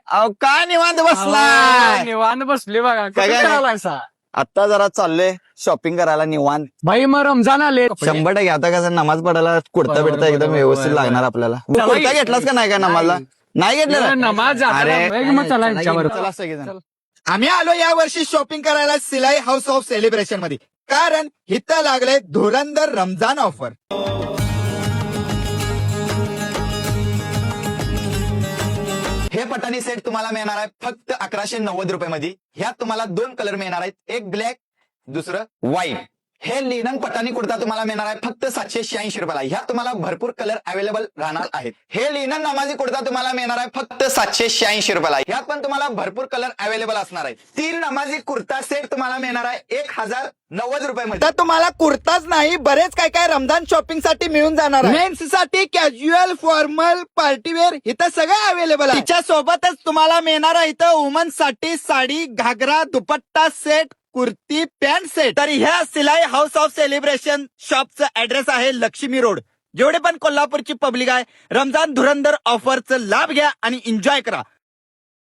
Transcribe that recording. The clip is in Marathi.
अहो काय निवांत बसलाय निवांत बसले बघा काय काय काय? करायला आता जरा चाललोय शॉपिंग करायला निवांत भाई मग रमजान आले 100% आता कसं नमाज पडायला कुर्ता बरोबर, बिडता एकदम बरोबर, व्यवस्थित बरोबर. लागणार आपल्याला चला कुर्ता की. घेतलास का नाही का नमाजला नाही घेतलं नमाज अरे मग चला यांच्यावर चला सगळेजण आम्ही आलो या वर्षी शॉपिंग करायला सिलाई हाऊस ऑफ सेलिब्रेशन मध्ये कारण इथं लागले धुरंधर रमजान ऑफर. हे पटाणी सेट तुम्हाला मिळणार आहे फक्त 1190 रुपयामध्ये. ह्यात तुम्हाला 2 कलर मिळणार आहेत, एक ब्लॅक दुसरं व्हाईट. हे लिनन पटाणी कुर्ता तुम्हाला मिळणार आहे फक्त 786 रुपयाला. ह्यात तुम्हाला भरपूर कलर अवेलेबल राहणार आहेत. हे लिनन नमाजी कुर्ता तुम्हाला मिळणार आहे फक्त 786 रुपयाला. ह्यात पण तुम्हाला भरपूर कलर अवेलेबल असणार आहे. 3 नमाजी कुर्ता सेट तुम्हाला मिळणार आहे 1090 रुपयामध्ये. तर तुम्हाला कुर्ताच नाही बरेच काय काय रमजान शॉपिंग साठी मिळून जाणार आहे. मेन्स साठी कॅज्युअल फॉर्मल पार्टीवेअर इथं सगळं अवेलेबल आहे. तिच्या सोबतच तुम्हाला मिळणार आहे इथं वुमन्स साठी साडी घागरा दुपट्टा सेट कुर्ती पॅन्ट सेट. तर ह्या सिलाई हाऊस ऑफ सेलिब्रेशन शॉपचं ऍड्रेस आहे लक्ष्मी रोड. जेवढे पण कोल्हापूरची पब्लिक आहे रमजान धुरंधर ऑफरचा लाभ घ्या आणि एन्जॉय करा.